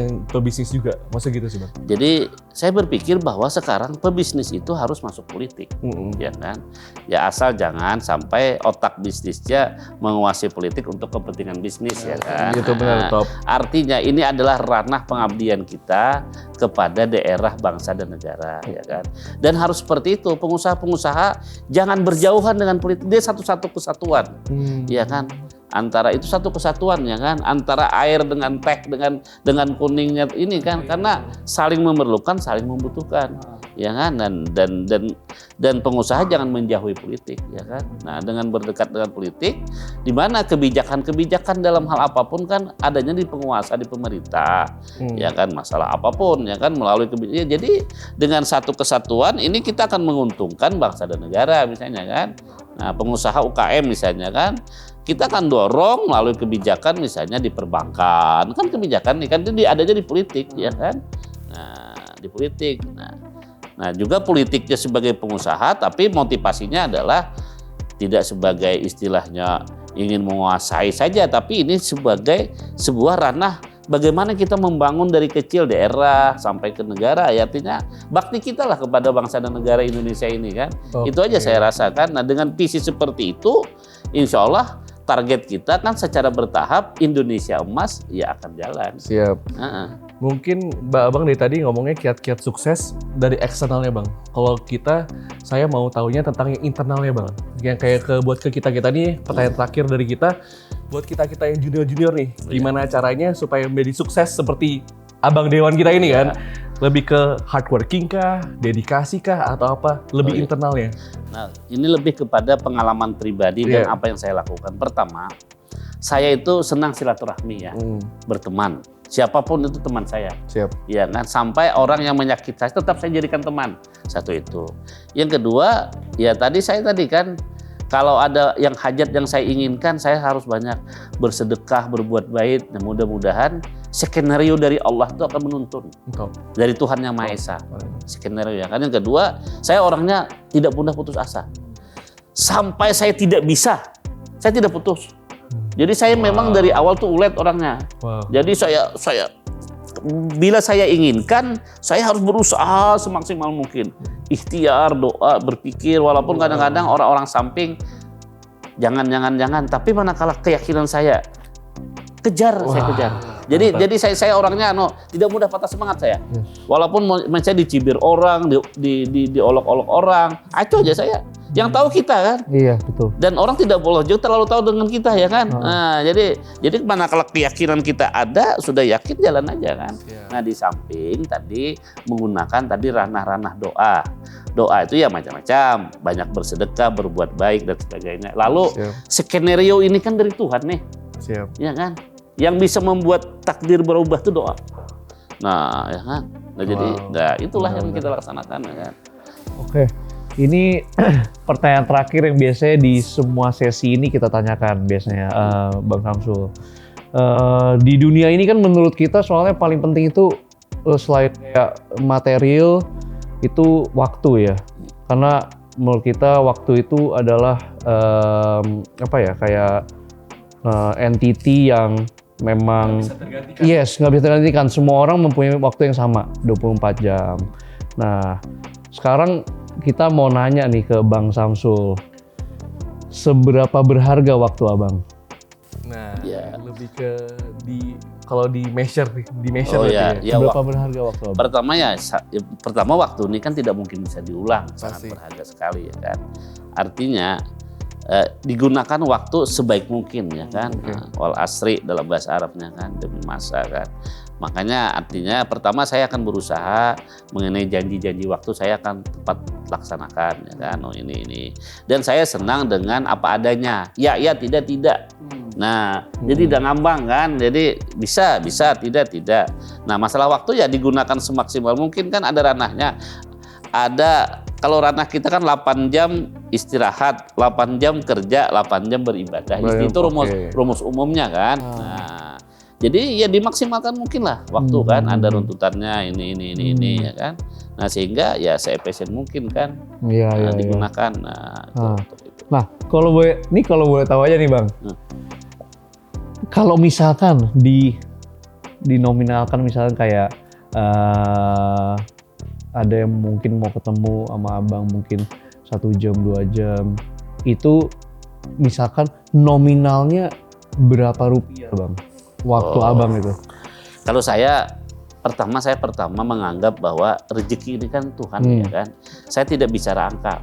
juga. Maksudnya gitu sih, Bang. Jadi saya berpikir bahwa sekarang pebisnis itu harus masuk politik, ya kan? Ya asal jangan sampai otak bisnisnya menguasai politik untuk kepentingan bisnis, ya kan? Gitu benar, top. Artinya ini adalah ranah pengabdian kita kepada daerah, bangsa dan negara, ya kan? Dan harus seperti itu. Pengusaha-pengusaha jangan berjauhan dengan politik. Dia satu-satu kesatuan, ya kan? Antara itu satu kesatuan ya kan, antara air dengan teh dengan kuningnya ini kan, karena saling memerlukan, saling membutuhkan, ya kan, dan pengusaha jangan menjauhi politik, ya kan. Nah dengan berdekat dengan politik, di mana kebijakan dalam hal apapun kan adanya di penguasa, di pemerintah, ya kan, masalah apapun ya kan melalui kebijakan. Jadi dengan satu kesatuan ini kita akan menguntungkan bangsa dan negara misalnya kan. Nah pengusaha UKM misalnya kan, kita akan dorong melalui kebijakan misalnya di perbankan, kan kebijakan nih kan itu adanya di politik ya kan. Nah, di politik. Nah, juga politiknya sebagai pengusaha tapi motivasinya adalah tidak sebagai istilahnya ingin menguasai saja, tapi ini sebagai sebuah ranah bagaimana kita membangun dari kecil daerah sampai ke negara, ya artinya bakti kita lah kepada bangsa dan negara Indonesia ini kan. Itu aja saya rasakan. Nah dengan visi seperti itu, insya Allah target kita kan secara bertahap Indonesia emas ya akan jalan. Siap. Mungkin Abang dari tadi ngomongnya kiat-kiat sukses dari eksternalnya, Bang. Kalau saya mau tahunya tentang yang internalnya, Bang. Yang kayak buat ke kita-kita nih, pertanyaan terakhir dari kita. Buat kita-kita yang junior-junior nih, gimana caranya supaya menjadi sukses seperti Abang Dewan kita ini kan? Lebih ke hardworking kah, dedikasi kah, atau apa? Lebih internalnya. Nah, ini lebih kepada pengalaman pribadi dan apa yang saya lakukan. Pertama, saya itu senang silaturahmi ya, berteman. Siapapun itu teman saya. Siap. Ya kan, sampai orang yang menyakiti saya tetap saya jadikan teman. Satu itu. Yang kedua, ya saya tadi kan kalau ada yang hajat yang saya inginkan, saya harus banyak bersedekah, berbuat baik. Dan mudah-mudahan skenario dari Allah itu akan menuntun. Dari Tuhan Yang Maha Esa. Skenario ya kan. Yang kedua, saya orangnya tidak mudah putus asa. Sampai saya tidak bisa, saya tidak putus. Jadi saya memang dari awal tuh ulet orangnya. Jadi saya bila saya inginkan, saya harus berusaha semaksimal mungkin. Ikhtiar, doa, berpikir, walaupun kadang-kadang orang-orang samping jangan, tapi manakala keyakinan saya kejar, saya kejar. Jadi saya orangnya tidak mudah patah semangat saya. Walaupun saya dicibir orang, diolok-olok orang, acuh aja saya. Yang tahu kita kan. Iya, betul. Dan orang tidak boleh juga terlalu tahu dengan kita ya kan. Nah, jadi manakala keyakinan kita ada, sudah yakin jalan aja kan. Nah, di samping tadi menggunakan tadi ranah-ranah doa. Doa itu ya macam-macam, banyak bersedekah, berbuat baik dan sebagainya. Lalu skenario ini kan dari Tuhan nih. Ya kan? Yang bisa membuat takdir berubah itu doa. Nah, ya kan. Nah, jadi itulah yang kita laksanakan ya kan. Oke. Ini pertanyaan terakhir yang biasanya di semua sesi ini kita tanyakan biasanya, Bang Samsul. Di dunia ini kan menurut kita soalnya paling penting itu selain kayak material itu waktu ya. Karena menurut kita waktu itu adalah kayak entity yang memang nggak bisa tergantikan. Semua orang mempunyai waktu yang sama, 24 jam. Nah, sekarang kita mau nanya nih ke Bang Samsul, seberapa berharga waktu Abang? Nah, lebih ke kalau di measure Seberapa berharga waktu Abang? Pertama waktu ini kan tidak mungkin bisa diulang, sangat berharga sekali ya kan. Artinya digunakan waktu sebaik mungkin ya kan. Wal asri dalam bahasa Arabnya kan, demi masa kan. Makanya artinya pertama saya akan berusaha mengenai janji-janji waktu saya akan tepat laksanakan ya kan. Ini. Dan saya senang dengan apa adanya. Ya, tidak. Nah, jadi tidak ngambang kan. Jadi bisa, tidak. Nah, masalah waktu ya digunakan semaksimal mungkin kan ada ranahnya. Ada kalau ranah kita kan 8 jam istirahat, 8 jam kerja, 8 jam beribadah. Itu rumus umumnya kan. Nah, jadi ya dimaksimalkan mungkin lah waktu kan, ada runtutannya ini ya kan. Nah, sehingga ya seefisien mungkin kan digunakan. Nah, kalau boleh tahu aja nih Bang. Kalau misalkan dinominalkan misalkan kayak ada yang mungkin mau ketemu sama Abang mungkin 1 jam 2 jam, itu misalkan nominalnya berapa rupiah Bang? Waktu Abang itu. Kalau saya pertama menganggap bahwa rezeki ini kan Tuhan ya kan. Saya tidak bicara angka.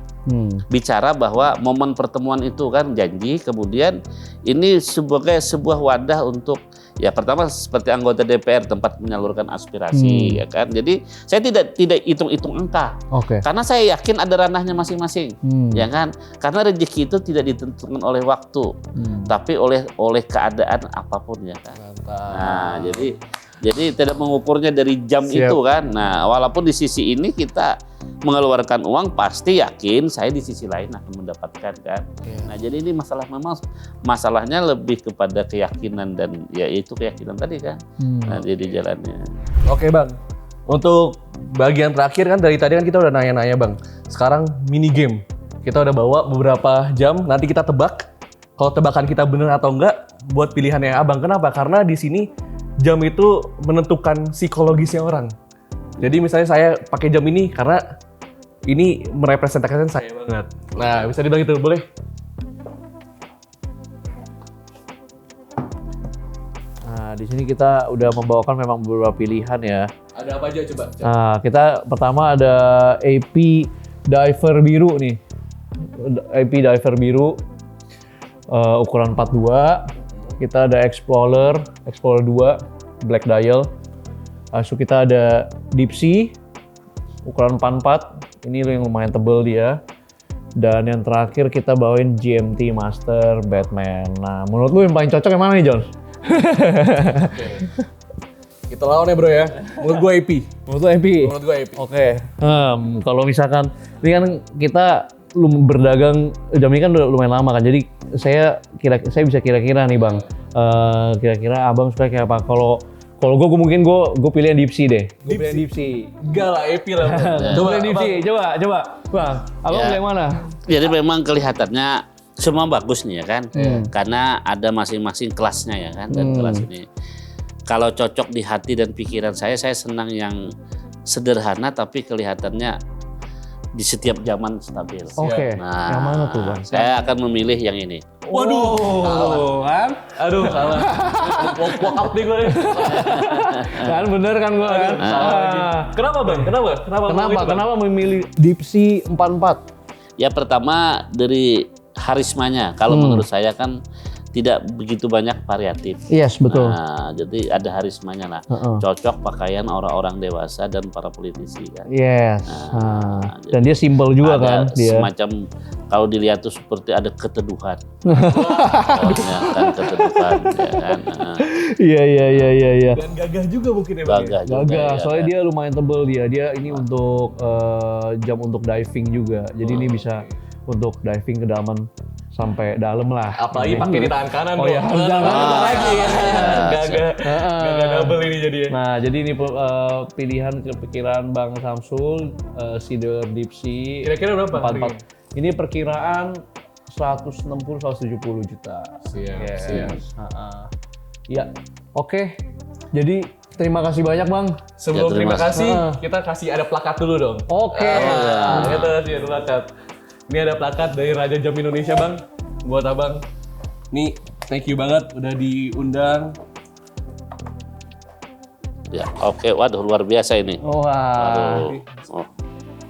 Bicara bahwa momen pertemuan itu kan janji, kemudian ini sebagai sebuah wadah untuk ya pertama seperti anggota DPR tempat menyalurkan aspirasi ya kan. Jadi saya tidak hitung-hitung angka. Karena saya yakin ada ranahnya masing-masing. Ya kan? Karena rezeki itu tidak ditentukan oleh waktu, tapi oleh keadaan apapun ya kan. Nah, jadi tidak mengukurnya dari jam itu kan. Nah, walaupun di sisi ini kita mengeluarkan uang, pasti yakin saya di sisi lain akan mendapatkan kan. Nah, jadi ini masalahnya lebih kepada keyakinan dan ya itu keyakinan tadi kan. Nah, jadi jalannya. Oke Bang, untuk bagian terakhir kan dari tadi kan kita udah nanya-nanya Bang. Sekarang mini game. Kita udah bawa beberapa jam, nanti kita tebak. Kalau tebakan kita benar atau enggak, buat pilihannya Abang. Kenapa? Karena di sini jam itu menentukan psikologisnya orang. Jadi misalnya saya pakai jam ini karena ini merepresentasikan saya banget. Nah, bisa dibilang itu, boleh? Nah, di sini kita udah membawakan memang beberapa pilihan ya. Ada apa aja coba? Nah, kita pertama ada AP Diver biru nih. AP Diver biru ukuran 42. Kita ada Explorer 2 Black Dial. Lalu kita ada Deep Sea ukuran 44. Ini yang lumayan tebel dia. Dan yang terakhir kita bawain GMT Master Batman. Nah, menurut lu yang paling cocok yang mana nih, John? Kita lawan ya bro ya. Menurut gue AP. Menurut lu AP? Menurut gue AP. Oke. Kalau misalkan ini kan kita berdagang jam ini kan udah lumayan lama kan. Jadi saya bisa kira-kira nih Bang. Kira-kira Abang suka kayak apa? Kalau gue mungkin gue pilih Deep Sea deh. Gue pilih Deep Sea. Enggak lah, AP lah. Coba Deep Sea, coba. Bang, Abang pilih yang mana? Jadi memang kelihatannya semua bagus nih ya kan, karena ada masing-masing kelasnya ya kan, dan kelas ini kalau cocok di hati dan pikiran saya senang yang sederhana tapi kelihatannya di setiap zaman stabil. Oke. Nah, Yang mana tuh Bang? saya akan memilih yang ini. Waduh, kan? aduh salah. Walk out nih gue. Kan bener kan gua kan? Salah lagi. Kenapa Bang? Kenapa memilih Dipsy 44? Ya pertama dari harismanya. Kalau menurut saya kan tidak begitu banyak variatif. Yes, betul. Nah, jadi ada harismanya lah. Cocok pakaian orang-orang dewasa dan para politisi kan. Yes. Dan dia simpel juga kan Ada dia. semacam kalau dilihat tuh seperti ada keteduhan. Bawahnya kan keteduhan ya kan. Iya. Dan gagah juga mungkin ya Bang. Gagah juga, Gagah, ya soalnya kan. dia lumayan tebel dia ini untuk jam untuk diving juga. Jadi ini bisa untuk diving kedalaman sampai dalam lah. Apalagi pakai di tangan kanan. Oh Bang. ya, jangan lagi. Gagah double ini jadi ya. Nah, jadi ini pilihan kepikiran Bang Samsul, Cedar Dipsy. Kira-kira berapa 44. Ini perkiraan 160-170 juta. Siap. Yes. Ya, oke. Jadi terima kasih banyak Bang. Sebelum Ya, terima terima kasih, kita kasih ada plakat dulu dong. Oke. Kita kasih ada plakat. Ini ada plakat dari Raja Jam Indonesia Bang, buat abang. Nih, thank you banget udah diundang. Ya, oke. Waduh, luar biasa ini. Wah. Aduh.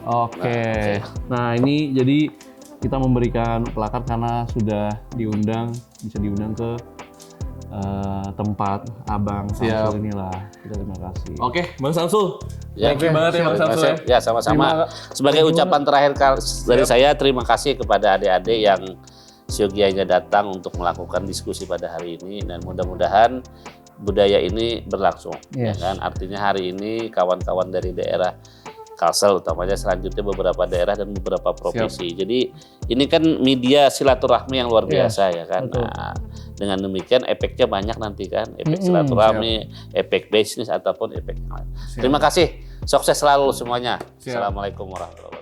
Oh, Oke. Nah, ini jadi kita memberikan plakat karena sudah bisa diundang ke tempat Abang Samsul inilah. Kita terima kasih. Oke, Bang Samsul. Ya, Thank you banget ya Bang terima Samsul. kasih. Ya, sama-sama. Sebagai ucapan terakhir dari saya, terima kasih kepada adik-adik yang siogianya datang untuk melakukan diskusi pada hari ini, dan mudah-mudahan budaya ini berlangsung. Ya Yes. kan? Artinya hari ini kawan-kawan dari daerah Kalsel, utamanya selanjutnya beberapa daerah dan beberapa provinsi. Jadi ini kan media silaturahmi yang luar biasa ya kan. betul. Nah, dengan demikian efeknya banyak nanti kan, efek silaturahmi, efek bisnis ataupun efek yang lain. Terima kasih, sukses selalu semuanya. Assalamualaikum warahmatullahi wabarakatuh.